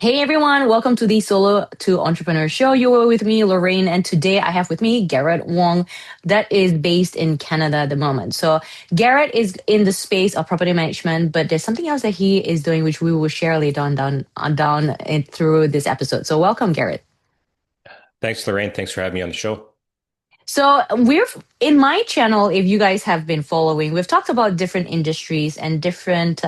Hey everyone, welcome to the Solo to Entrepreneur Show. You are with me, Lorraine, and today I have with me Garret Wong, that is based in Canada at the moment. So Garret is in the space of property management, but there's something else that he is doing, which we will share later on through this episode. So welcome, Garret. Thanks, Lorraine. Thanks for having me on the show. So we've in my channel, if you guys have been following, we've talked about different industries and different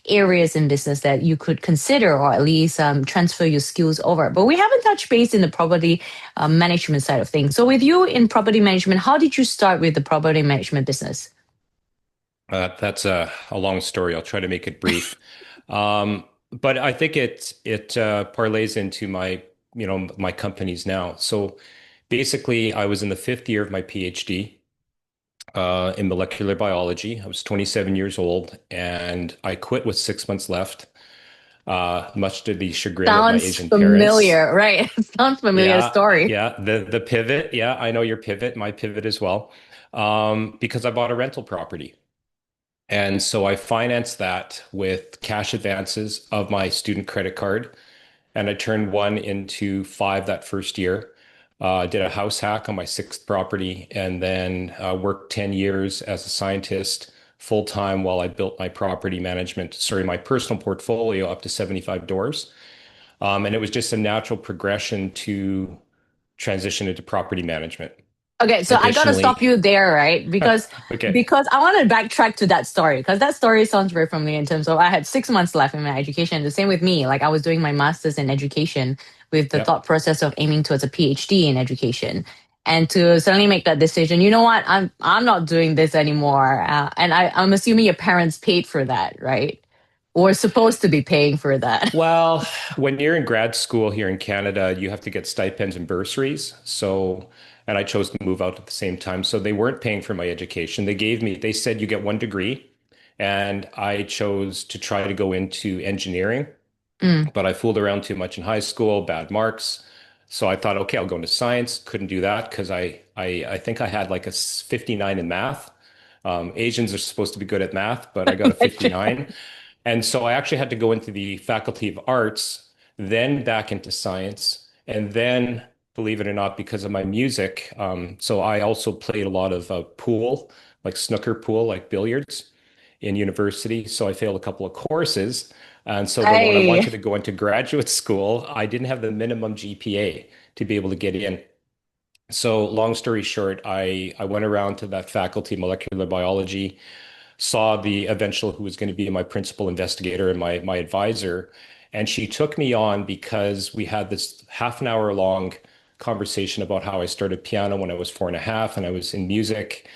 areas in business that you could consider or at least transfer your skills over. But we haven't touched base in the property management side of things. So with you in property management, how did you start with the property management business? That's a long story. I'll try to make it brief. But I think it parlays into my companies now. So basically, I was in the fifth year of my PhD in molecular biology. I was 27 years old, and I quit with 6 months left, much to the chagrin of my Sounds Asian parents. familiar, right? Sounds familiar Yeah, story. yeah. The pivot. Yeah, I know your pivot, my pivot as well. Because I bought a rental property. And so I financed that with cash advances of my student credit card. And I turned one into five that first year. Did a house hack on my sixth property and then worked 10 years as a scientist full time while I built my property management, sorry, my personal portfolio up to 75 doors. And it was just a natural progression to transition into property management. Okay, so I gotta stop Additionally, you there, right? Because okay, because I want to backtrack to that story because that story sounds very familiar in terms of I had 6 months left in my education. The same with me. Like I was doing my master's in education with the yeah. thought process of aiming towards a PhD in education. And to suddenly make that decision, you know what? I'm not doing this anymore. And I'm assuming your parents paid for that, right? Or supposed to be paying for that. Well, when you're in grad school here in Canada, you have to get stipends and bursaries. So, and I chose to move out at the same time. So they weren't paying for my education. They said you get one degree. And I chose to try to go into engineering, Mm. but I fooled around too much in high school, bad marks. So I thought, okay, I'll go into science. Couldn't do that because I think I had like a 59 in math. Asians are supposed to be good at math, but I got a 59. And so I actually had to go into the Faculty of Arts, then back into science, and then, believe it or not, because of my music, so I also played a lot of pool, like snooker pool, like billiards in university. So I failed a couple of courses. And so then when I I wanted to go into graduate school, I didn't have the minimum GPA to be able to get in. So long story short, I went around to that faculty, molecular biology, saw the eventual who was going to be my principal investigator and my advisor. And she took me on because we had this half an hour long conversation about how I started piano when I was four and a half and I was in music.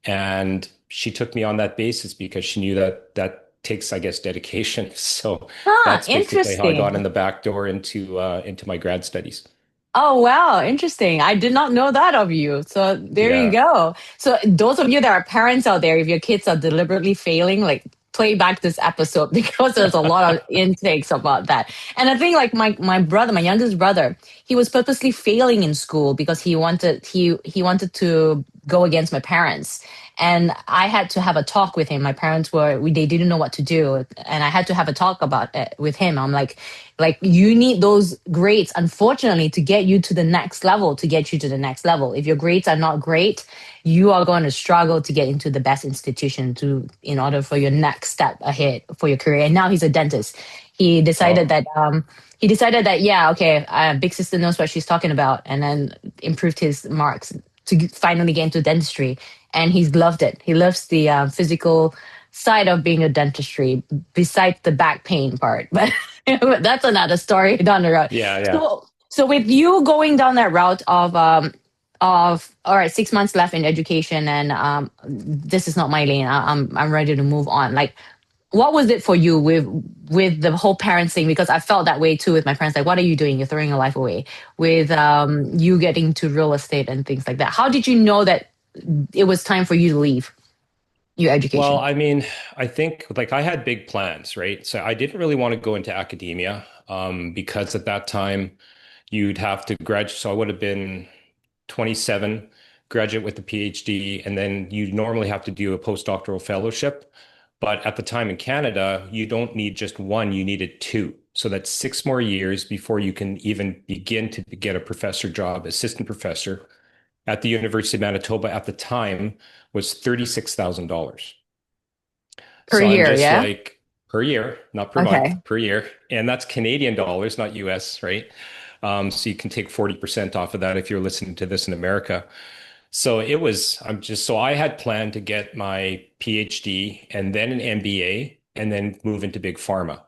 And she took me on that basis because she knew that that takes, I guess, dedication. So Huh, that's basically how I got in interesting. the back door into my grad studies. Oh, wow. Interesting. I did not know that of you. So there you Yeah. go. So those of you that are parents out there, if your kids are deliberately failing, like play back this episode because there's a lot of intakes about that. And I think like my brother, my youngest brother, he was purposely failing in school because he wanted to go against my parents. And I had to have a talk with him. My parents they didn't know what to do. And I had to have a talk about it with him. I'm like you need those grades, unfortunately, to get you to the next level, to get you to the next level. If your grades are not great, you are going to struggle to get into the best institution in order for your next step ahead for your career. And now he's a dentist. He decided Oh, that yeah, okay, big sister knows what she's talking about, and then improved his marks to finally get into dentistry. And he's loved it. He loves the physical side of being a dentistry besides the back pain part. But that's another story down the road. yeah, yeah. So with you going down that route of all right, 6 months left in education, and this is not my lane. I'm ready to move on. Like, what was it for you with the whole parents thing? Because I felt that way too with my friends. Like, what are you doing? You're throwing your life away. With you getting to real estate and things like that. How did you know that it was time for you to leave your Well, education? I mean, I think like I had big plans, right? So I didn't really want to go into academia because at that time you'd have to graduate. So I would have been 27, graduate with a PhD, and then you normally have to do a postdoctoral fellowship. But at the time in Canada, you don't need just one, you needed two. So that's 6 more years before you can even begin to get a professor job, assistant professor at the University of Manitoba at the time was $36,000. Per So I'm year, just yeah? like per year, not per Okay. month, per year. And that's Canadian dollars, not US, right? So you can take 40% off of that if you're listening to this in America. So so I had planned to get my PhD and then an MBA and then move into big pharma.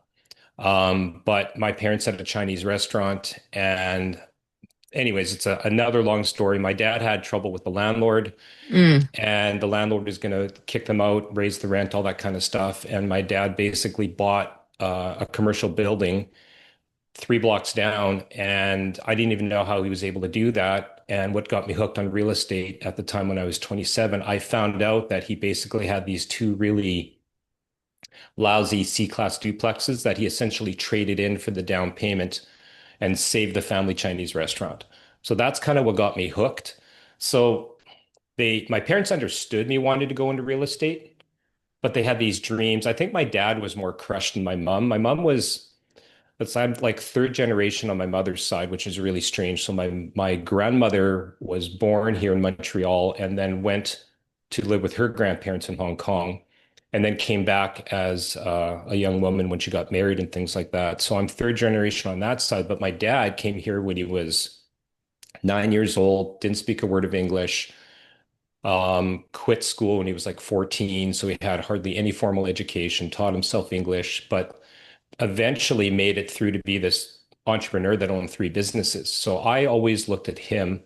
But my parents had a Chinese restaurant. And anyways, it's another long story. My dad had trouble with the landlord, Mm. and the landlord was going to kick them out, raise the rent, all that kind of stuff. And my dad basically bought a commercial building 3 blocks down, and I didn't even know how he was able to do that. And what got me hooked on real estate at the time when I was 27, I found out that he basically had these two really lousy C-class duplexes that he essentially traded in for the down payment and saved the family Chinese restaurant. So that's kind of what got me hooked. So my parents understood me wanting to go into real estate, but they had these dreams. I think my dad was more crushed than my mom. My mom was, I'm like third generation on my mother's side, which is really strange. So my grandmother was born here in Montreal and then went to live with her grandparents in Hong Kong, and then came back as a young woman when she got married and things like that. So I'm third generation on that side, but my dad came here when he was 9 years old, didn't speak a word of English, quit school when he was like 14. So he had hardly any formal education, taught himself English, but eventually made it through to be this entrepreneur that owned three businesses. So I always looked at him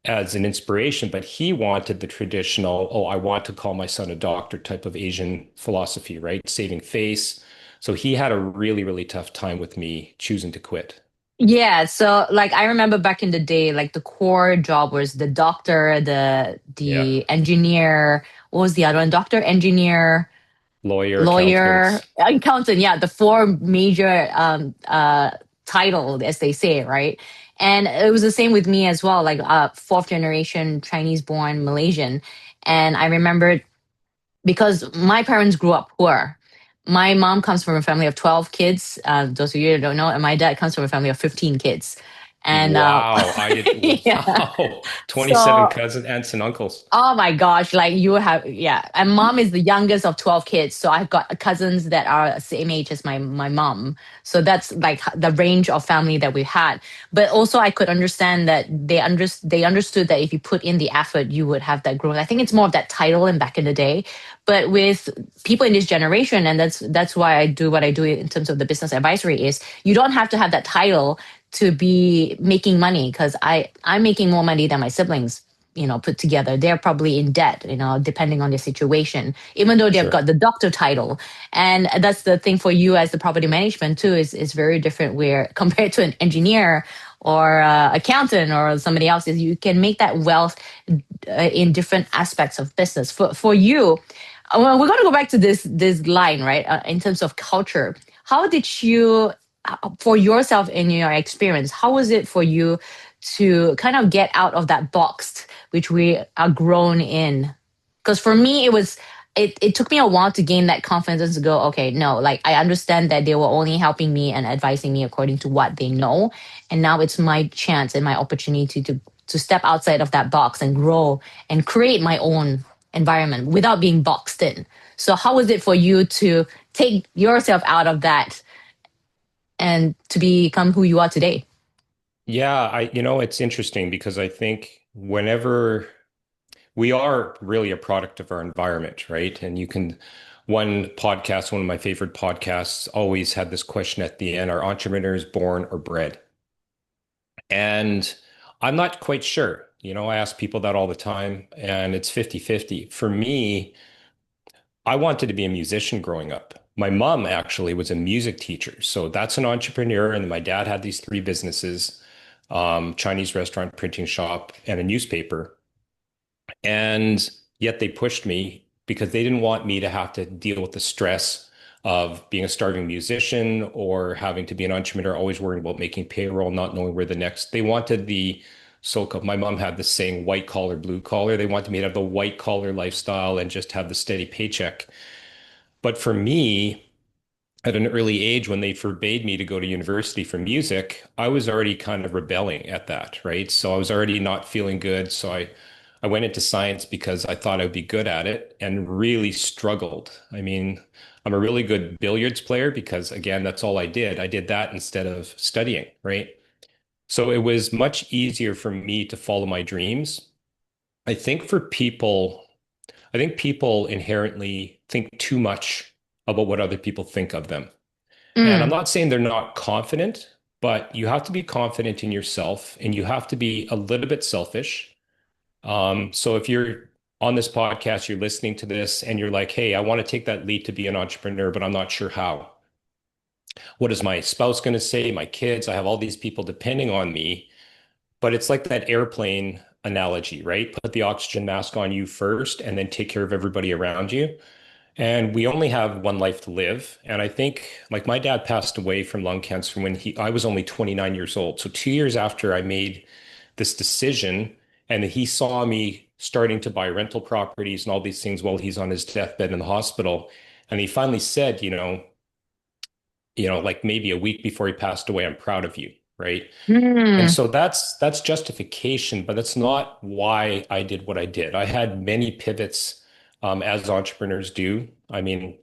as an inspiration, but he wanted the traditional, oh, I want to call my son a doctor type of Asian philosophy, right? Saving face. So he had a really, really tough time with me choosing to quit. Yeah, so like I remember back in the day, like the core job was the doctor, Yeah. the engineer, what was the other one? Doctor, engineer, Lawyer, lawyer, accountants. accountant. Yeah, the four major title, as they say, right? And it was the same with me as well, like fourth generation Chinese born Malaysian. And I remember because my parents grew up poor. My mom comes from a family of 12 kids, those of you who don't know, and my dad comes from a family of 15 kids. And Wow. yeah. Wow. 27 So cousins, aunts, and uncles. oh my gosh, like you have, yeah. And mom is the youngest of 12 kids. So I've got cousins that are the same age as my mom. So that's like the range of family that we had. But also I could understand that they understood that if you put in the effort, you would have that growth. I think it's more of that title and back in the day. But with people in this generation, and that's why I do what I do in terms of the business advisory, is you don't have to have that title to be making money because I'm making more money than my siblings, put together. They're probably in debt, depending on their situation, even though they've Sure. got the doctor title. And that's the thing for you as the property management too, is very different where compared to an engineer or accountant or somebody else, is you can make that wealth in different aspects of business. For you, well, we're going to go back to this line, right? In terms of culture, how did you, for yourself in your experience, how was it for you to kind of get out of that box which we are grown in? Because for me, it took me a while to gain that confidence to go, okay, no, like I understand that they were only helping me and advising me according to what they know, and now it's my chance and my opportunity to step outside of that box and grow and create my own environment without being boxed in. So how was it for you to take yourself out of that and to become who you are today? Yeah, it's interesting because I think whenever we are really a product of our environment, right? And one of my favorite podcasts always had this question at the end, are entrepreneurs born or bred? And I'm not quite sure. I ask people that all the time, and it's 50-50. For me, I wanted to be a musician growing up. My mom actually was a music teacher. So that's an entrepreneur. And my dad had these three businesses, Chinese restaurant, printing shop, and a newspaper. And yet they pushed me because they didn't want me to have to deal with the stress of being a starving musician or having to be an entrepreneur, always worrying about making payroll, not knowing where the next. They wanted the so-called, my mom had this saying, white collar, blue collar. They wanted me to have the white collar lifestyle and just have the steady paycheck. But for me, at an early age, when they forbade me to go to university for music, I was already kind of rebelling at that, right? So I was already not feeling good. I went into science because I thought I'd be good at it and really struggled. I mean, I'm a really good billiards player because, again, that's all I did. I did that instead of studying, right? So it was much easier for me to follow my dreams. I think for people, I think people inherently think too much about what other people think of them. And I'm Mm, not saying they're not confident, but you have to be confident in yourself and you have to be a little bit selfish. So if you're on this podcast, you're listening to this and you're like, hey, I want to take that leap to be an entrepreneur, but I'm not sure how. What is my spouse going to say? My kids, I have all these people depending on me. But it's like that airplane analogy, right? Put the oxygen mask on you first and then take care of everybody around you. And we only have one life to live. And I think like my dad passed away from lung cancer when I was only 29 years old. So 2 years after I made this decision and he saw me starting to buy rental properties and all these things while he's on his deathbed in the hospital. And he finally said, like maybe a week before he passed away, I'm proud of you, right? And mm. so that's justification, but that's not why I did what I did. I had many pivots, as entrepreneurs do. I mean,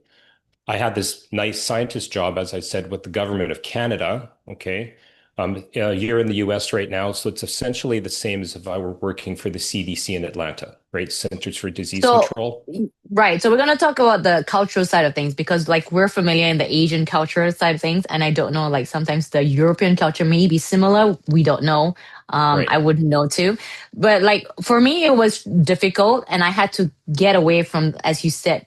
I had this nice scientist job, as I said, with the government of Canada. Okay. You're in the US right now, so it's essentially the same as if I were working for the CDC in Atlanta, right? Centers for Disease So, Control. right. So we're going to talk about the cultural side of things because like we're familiar in the Asian culture side of things. And I don't know, like sometimes the European culture may be similar. We don't know. Right. I wouldn't know too. But like for me, it was difficult and I had to get away from, as you said,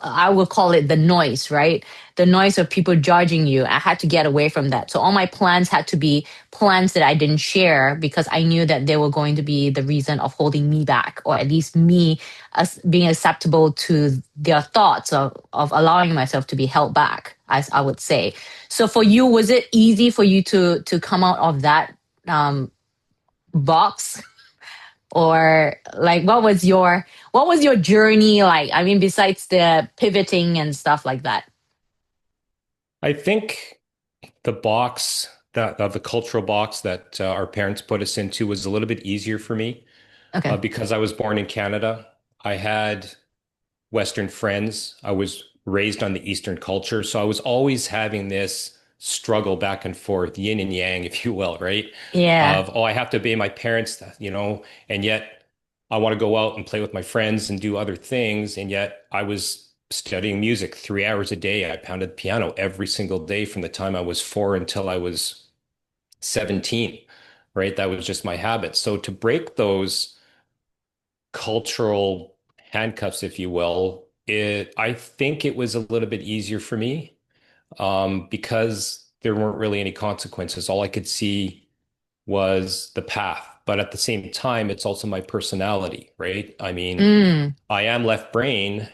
I will call it the noise, right? The noise of people judging you. I had to get away from that. So all my plans had to be plans that I didn't share because I knew that they were going to be the reason of holding me back, or at least me as being acceptable to their thoughts of allowing myself to be held back, as I would say. So for you, was it easy for you to come out of that um, box? Or like what was your journey like? I mean, besides the pivoting and stuff like that. I think the box that the cultural box that our parents put us into was a little bit easier for me Okay. because I was born in Canada. I had Western friends. I was raised on the Eastern culture. So I was always having this struggle back and forth, yin and yang, if you will, right? Yeah. Of, oh, I have to obey my parents, and yet I want to go out and play with my friends and do other things. And yet I was studying music 3 hours a day. I pounded the piano every single day from the time I was 4 until I was 17, right? That was just my habit. So to break those cultural handcuffs, if you will, I think it was a little bit easier for me because there weren't really any consequences. All I could see was the path. But at the same time, it's also my personality, right? I mean, Mm, I am left brain,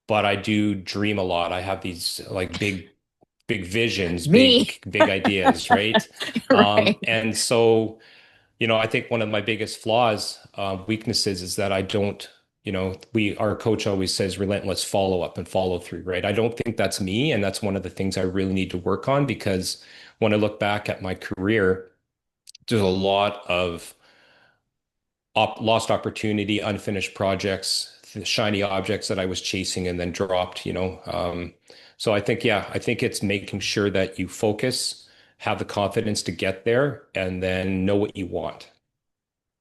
but I do dream a lot. I have these like big visions, me. big ideas, right? Right. And so I think one of my biggest flaws, weaknesses is that I don't, our coach always says relentless follow up and follow through, right? I don't think that's me. And that's one of the things I really need to work on because when I look back at my career, there's a lot of lost opportunity, unfinished projects, shiny objects that I was chasing and then dropped. So I think, yeah, I think it's making sure that you focus, have the confidence to get there, and then know what you want.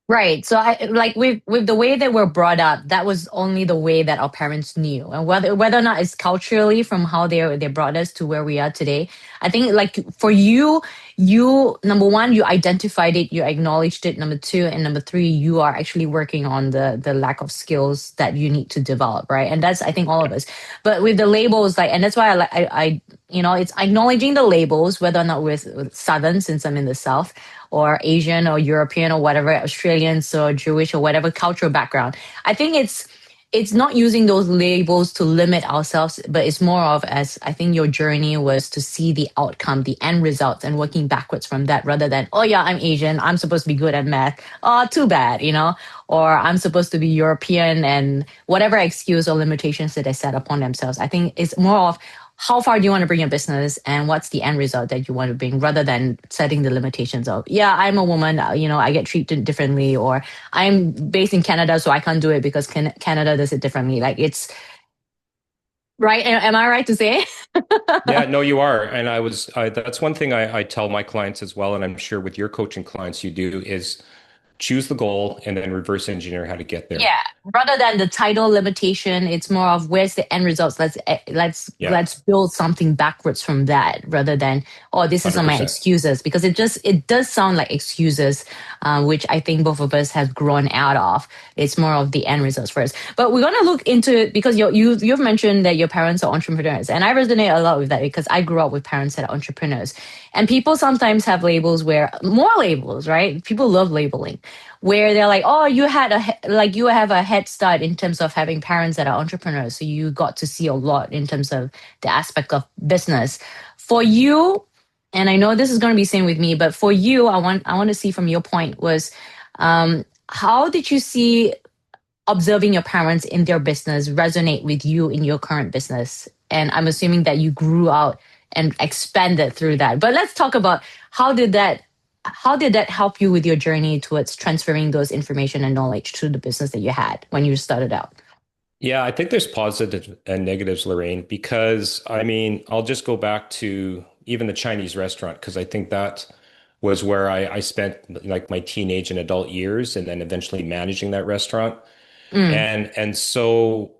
Right. So I like with the way that we're brought up, that was only the way that our parents knew. And whether or not it's culturally from how they brought us to where we are today. I think like for you, you number one, you identified it, you acknowledged it, number two, and number three, you are actually working on the lack of skills that you need to develop, right? And that's I think all of us. But with the labels, like and that's why I it's acknowledging the labels, whether or not with Southern, since I'm in the South, or Asian or European or whatever, Australians or Jewish or whatever cultural background. I think it's not using those labels to limit ourselves, but it's more of, as I think your journey was, to see the outcome, the end results, and working backwards from that, rather than, oh yeah, I'm Asian, I'm supposed to be good at math. Oh, too bad, or I'm supposed to be European, and whatever excuse or limitations that they set upon themselves. I think it's more of, how far do you want to bring your business, and what's the end result that you want to bring, rather than setting the limitations of, yeah, I'm a woman, I get treated differently, or I'm based in Canada, so I can't do it because Canada does it differently. Like, it's right. Am I right to say? Yeah, no, you are. And that's one thing I tell my clients as well, and I'm sure with your coaching clients you do, is choose the goal and then reverse engineer how to get there. Yeah, rather than the title limitation, it's more of, where's the end results. Yeah, Let's build something backwards from that, rather than, oh, this is on my 100%. excuses, because it does sound like excuses, which I think both of us have grown out of. It's more of the end results first. But we're gonna look into it, because you've mentioned that your parents are entrepreneurs, and I resonate a lot with that, because I grew up with parents that are entrepreneurs, and people sometimes have labels, where more labels, right? People love labeling, where they're like, oh, you have a head start in terms of having parents that are entrepreneurs, so you got to see a lot in terms of the aspect of business. For you, and I know this is going to be same with me, but for you, I want to see from your point was, how did you see observing your parents in their business resonate with you in your current business? And I'm assuming that you grew out and expanded through that. But let's talk about, how did that how did that help you with your journey towards transferring those information and knowledge to the business that you had when you started out? Yeah, I think there's positives and negatives, Lorraine, because I mean, I'll just go back to even the Chinese restaurant, because I think that was where I spent like my teenage and adult years, and then eventually managing that restaurant. Mm, And so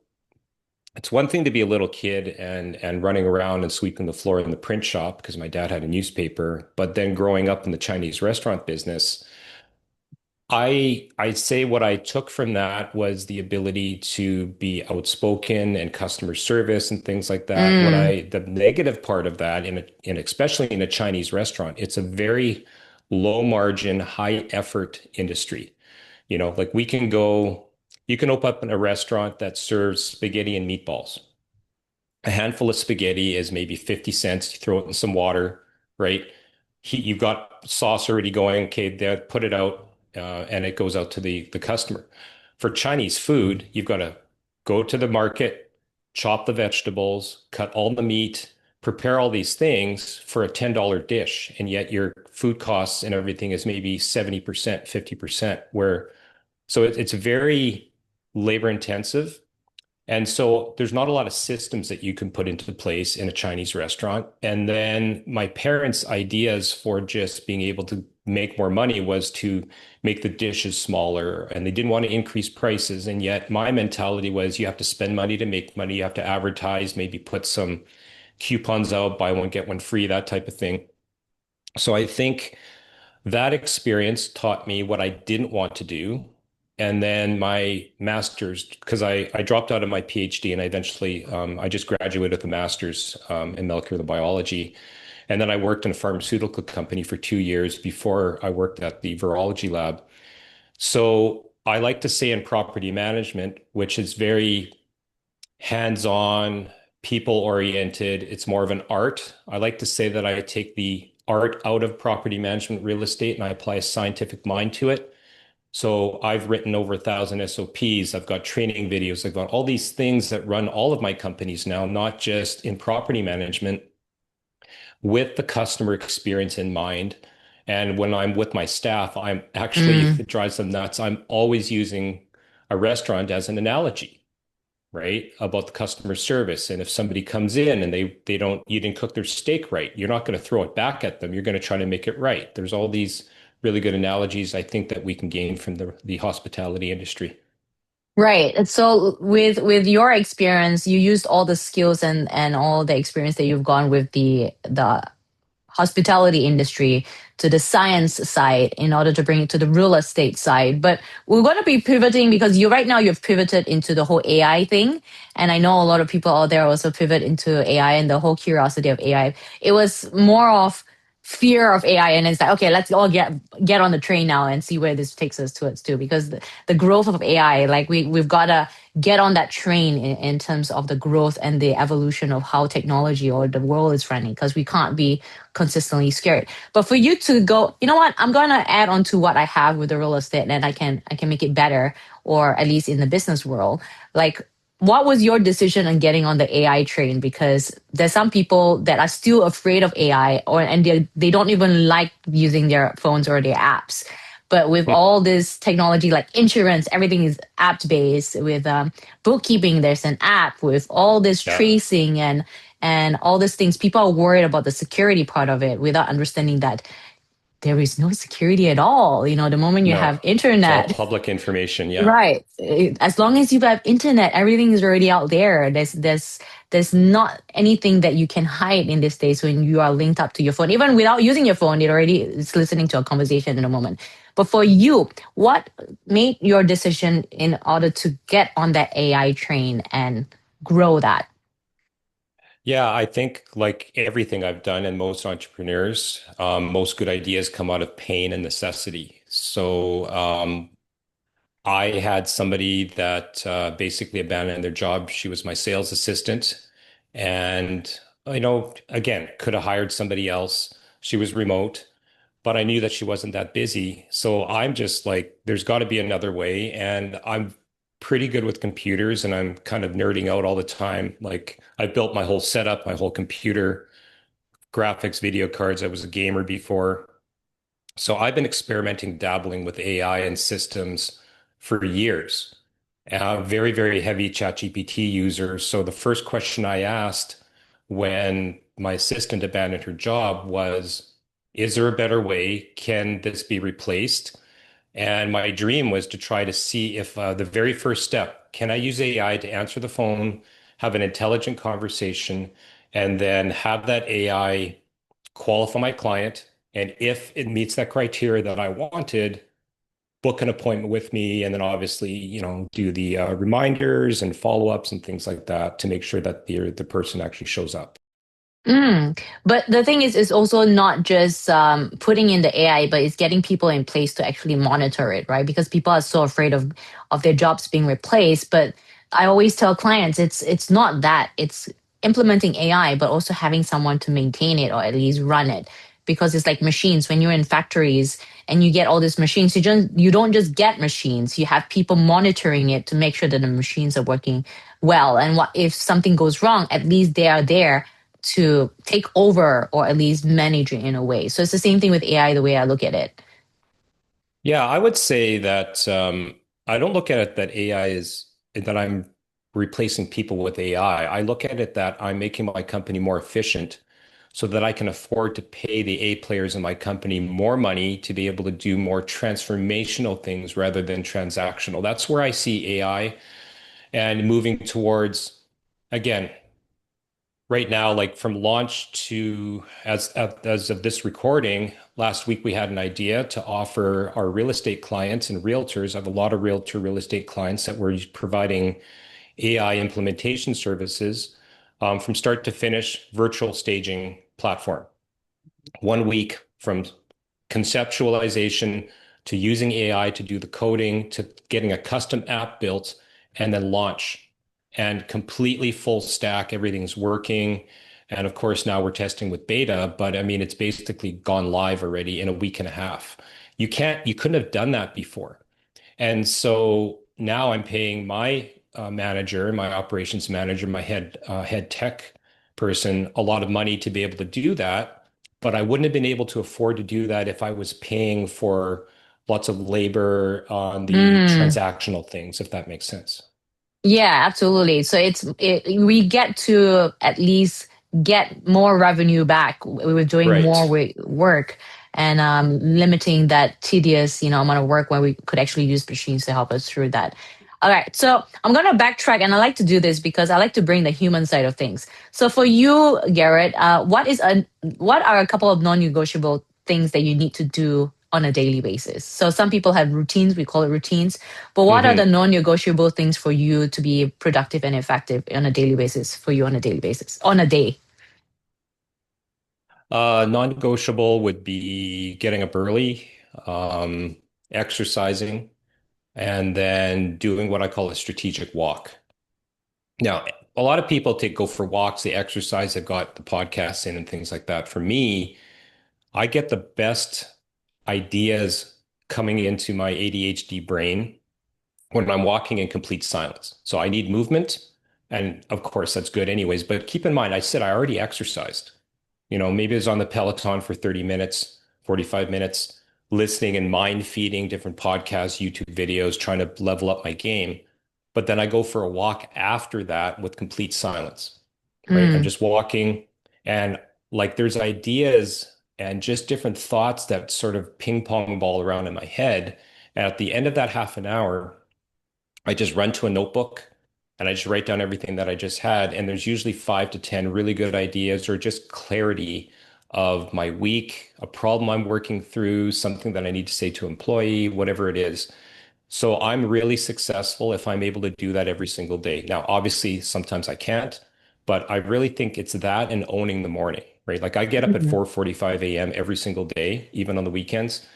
it's one thing to be a little kid and running around and sweeping the floor in the print shop because my dad had a newspaper, but then growing up in the Chinese restaurant business, I'd say what I took from that was the ability to be outspoken and customer service and things like that. mm, The negative part of that, in especially in a Chinese restaurant, it's a very low margin, high effort industry. Like you can open up in a restaurant that serves spaghetti and meatballs. A handful of spaghetti is maybe 50 cents. You throw it in some water, right? You've got sauce already going. Okay, there, put it out, and it goes out to the customer. For Chinese food, you've got to go to the market, chop the vegetables, cut all the meat, prepare all these things for a $10 dish, and yet your food costs and everything is maybe 70%, 50%, it's very labor intensive. And so there's not a lot of systems that you can put into place in a Chinese restaurant. And then my parents' ideas for just being able to make more money was to make the dishes smaller, and they didn't want to increase prices. And yet my mentality was, you have to spend money to make money. You have to advertise, maybe put some coupons out, buy one, get one free, that type of thing. So I think that experience taught me what I didn't want to do. And then my master's, because I dropped out of my PhD, and I eventually I just graduated with a master's in molecular biology. And then I worked in a pharmaceutical company for 2 years before I worked at the virology lab. So I like to say in property management, which is very hands-on, people-oriented, it's more of an art. I like to say that I take the art out of property management real estate and I apply a scientific mind to it. So I've written over 1,000 SOPs. I've got training videos. I've got all these things that run all of my companies now, not just in property management, with the customer experience in mind. And when I'm with my staff, I'm actually, mm. it drives them nuts. I'm always using a restaurant as an analogy, right? About the customer service. And if somebody comes in and you didn't cook their steak right, you're not going to throw it back at them. You're going to try to make it right. There's all these really good analogies I think that we can gain from the hospitality industry. Right. And so with your experience, you used all the skills and all the experience that you've gone with the hospitality industry to the science side in order to bring it to the real estate side. But we're going to be pivoting, because you right now you've pivoted into the whole AI thing. And I know a lot of people out there also pivot into AI and the whole curiosity of AI. It was more of fear of AI, and it's like, okay, let's all get on the train now and see where this takes us towards too. Because the growth of AI, like we've gotta get on that train in terms of the growth and the evolution of how technology or the world is running. Because we can't be consistently scared. But for you to go, you know what, I'm gonna add on to what I have with the real estate, and I can make it better, or at least in the business world. Like, what was your decision on getting on the AI train? Because there's some people that are still afraid of AI, or and they don't even like using their phones or their apps. But with all this technology, like insurance, everything is app based. With bookkeeping, there's an app. With all this Yeah. tracing and all these things, people are worried about the security part of it without understanding that there is no security at all. The moment you No, have it's all internet. public information. Yeah. Right. As long as you have internet, everything is already out there. There's not anything that you can hide in these days when you are linked up to your phone. Even without using your phone, it already is listening to a conversation in a moment. But for you, what made your decision in order to get on that AI train and grow that? Yeah, I think like everything I've done and most entrepreneurs, most good ideas come out of pain and necessity. So I had somebody that basically abandoned their job. She was my sales assistant. And, again, could have hired somebody else. She was remote, but I knew that she wasn't that busy. So I'm just like, there's got to be another way. And I'm pretty good with computers and I'm kind of nerding out all the time. Like I built my whole setup, my whole computer, graphics, video cards. I was a gamer before. So I've been experimenting, dabbling with AI and systems for years. Very, very heavy ChatGPT user. So the first question I asked when my assistant abandoned her job was, is there a better way? Can this be replaced? And my dream was to try to see if the very first step, can I use AI to answer the phone, have an intelligent conversation, and then have that AI qualify my client? And if it meets that criteria that I wanted, book an appointment with me. And then obviously, do the reminders and follow-ups and things like that to make sure that the person actually shows up. But the thing is, it's also not just putting in the AI, but it's getting people in place to actually monitor it, right? Because people are so afraid of their jobs being replaced. But I always tell clients, it's not that. It's implementing AI, but also having someone to maintain it or at least run it. Because it's like machines. When you're in factories and you get all these machines, you don't just get machines. You have people monitoring it to make sure that the machines are working well. And what if something goes wrong? At least they are there to take over or at least manage it in a way. So it's the same thing with AI, the way I look at it. Yeah, I would say that I don't look at it that AI is that I'm replacing people with AI. I look at it that I'm making my company more efficient so that I can afford to pay the A players in my company more money to be able to do more transformational things rather than transactional. That's where I see AI and moving towards, again, right now, like from launch to as of this recording, last week we had an idea to offer our real estate clients and realtors. I have a lot of realtor real estate clients that we're providing AI implementation services from start to finish virtual staging platform. 1 week from conceptualization to using AI to do the coding to getting a custom app built and then launch and completely full stack. Everything's working. And of course, now we're testing with beta, but I mean, it's basically gone live already in a week and a half. You couldn't have done that before. And so now I'm paying my manager, my operations manager, my head tech person a lot of money to be able to do that. But I wouldn't have been able to afford to do that if I was paying for lots of labor on the Mm. transactional things, if that makes sense. Yeah, absolutely. So we get to at least get more revenue back. We're doing more Right. work and limiting that tedious, amount of work when we could actually use machines to help us through that. All right, so I'm gonna backtrack, and I like to do this because I like to bring the human side of things. So for you, Garret, what are a couple of non-negotiable things that you need to do on a daily basis? So some people have routines, we call it routines, but what are the hmm non-negotiable things for you to be productive and effective on a daily basis for you on a daily basis, on a day? Non-negotiable would be getting up early, um, exercising, and then doing what I call a strategic walk. Now, a lot of people go for walks, they exercise, they've got the podcasts in and things like that. For me, I get the best ideas coming into my ADHD brain when I'm walking in complete silence. So I need movement. And of course, that's good anyways. But keep in mind, I said I already exercised. Maybe I was on the Peloton for 30 minutes, 45 minutes, listening and mind feeding different podcasts, YouTube videos, trying to level up my game. But then I go for a walk after that with complete silence, right? I'm Mm, just walking and like there's ideas and just different thoughts that sort of ping pong ball around in my head. And at the end of that half an hour, I just run to a notebook and I just write down everything that I just had. And there's usually 5 to 10 really good ideas or just clarity of my week, a problem I'm working through, something that I need to say to an employee, whatever it is. So I'm really successful if I'm able to do that every single day. Now, obviously, sometimes I can't, but I really think it's that and owning the morning, right? Like I get up at mhm. 4:45 a.m. every single day, even on the weekends.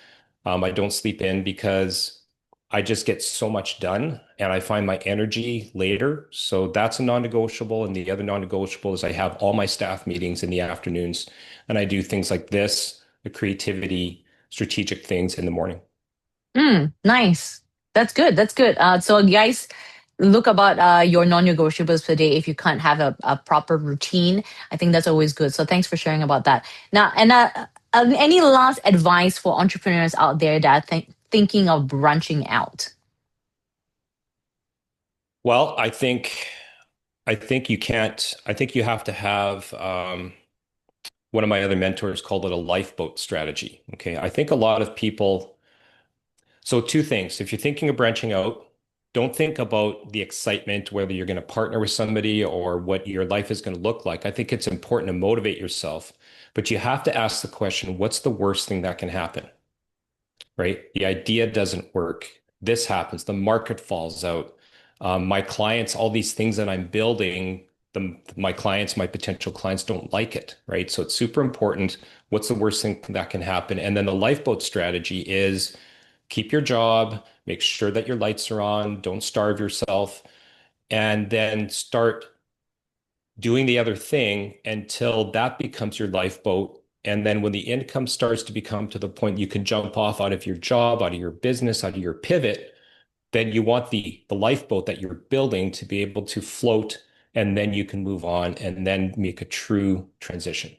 I don't sleep in because I just get so much done and I find my energy later. So that's a non-negotiable. And the other non-negotiable is I have all my staff meetings in the afternoons and I do things like this, the creativity, strategic things in the morning. Nice. That's good. That's good. So guys, look about your non-negotiables per day if you can't have a proper routine. I think that's always good. So thanks for sharing about that. Now, and any last advice for entrepreneurs out there that are thinking of branching out? Well, I think you can't, I think you have to have one of my other mentors called it a lifeboat strategy. Okay. I think a lot of people. So two things. If you're thinking of branching out, don't think about the excitement, whether you're going to partner with somebody or what your life is going to look like. I think it's important to motivate yourself, but you have to ask the question, what's the worst thing that can happen? Right? The idea doesn't work. This happens. The market falls out. My clients, all these things that I'm building, my clients, my potential clients don't like it, right? So it's super important. What's the worst thing that can happen? And then the lifeboat strategy is keep your job, make sure that your lights are on, don't starve yourself, and then start doing the other thing until that becomes your lifeboat. And then when the income starts to become to the point you can jump off out of your job, out of your business, out of your pivot, then you want the lifeboat that you're building to be able to float, and then you can move on and then make a true transition.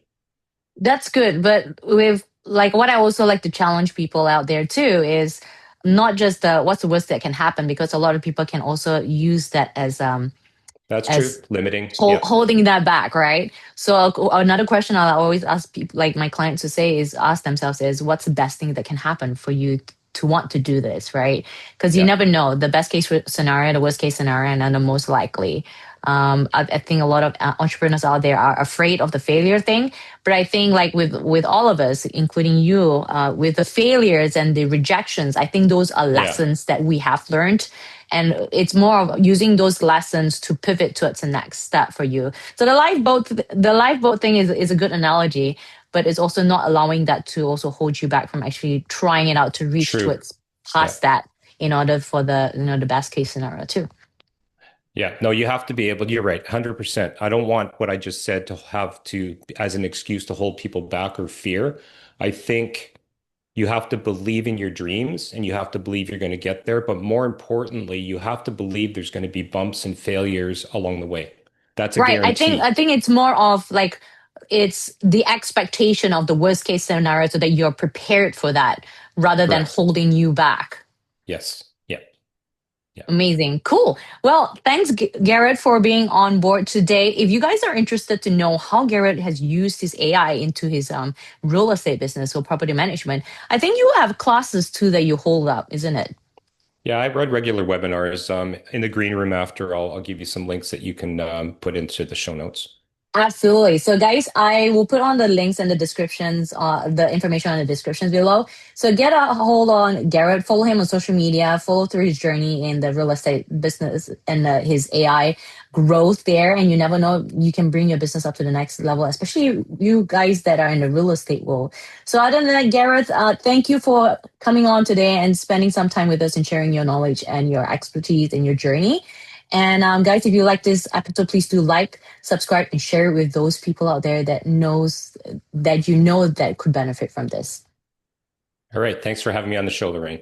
That's good. But with like what I also like to challenge people out there too is not just what's the worst that can happen, because a lot of people can also use that That's as true. Limiting. Yeah. holding that back, right? So another question I'll always ask people, like my clients to say, is ask themselves is what's the best thing that can happen for you to want to do this, right? Because you Yeah. never know the best case scenario, the worst case scenario, and then the most likely. I think a lot of entrepreneurs out there are afraid of the failure thing, but I think like with all of us, including you, with the failures and the rejections, I think those are Yeah. lessons that we have learned, and it's more of using those lessons to pivot towards the next step for you. So the lifeboat thing is a good analogy, but it's also not allowing that to also hold you back from actually trying it out to reach True. towards Yeah. past that in order for the best case scenario too. Yeah, no, you have to be able, you're right, 100%. I don't want what I just said to have to as an excuse to hold people back or fear. I think you have to believe in your dreams and you have to believe you're going to get there. But more importantly, you have to believe there's going to be bumps and failures along the way. That's a Right. I think guarantee. it's more of like it's the expectation of the worst case scenario so that you're prepared for that rather than Correct. holding you back. Yes. Yeah. Yeah. Amazing. Cool. Well, thanks, Garret, for being on board today. If you guys are interested to know how Garret has used his AI into his real estate business or property management, I think you have classes too that you hold up, isn't it? Yeah, I read regular webinars in the green room after. I'll give you some links that you can put into the show notes. Absolutely. So, guys, I will put on the links and the descriptions, the information on the descriptions below. So, get a hold on Garret, follow him on social media, follow through his journey in the real estate business and his AI growth there. And you never know, you can bring your business up to the next level, especially you guys that are in the real estate world. So, other than that, Garret, thank you for coming on today and spending some time with us and sharing your knowledge and your expertise and your journey. And guys, if you like this episode, please do like, subscribe, and share it with those people out there that knows that you know that could benefit from this. All right. Thanks for having me on the show, Lorraine.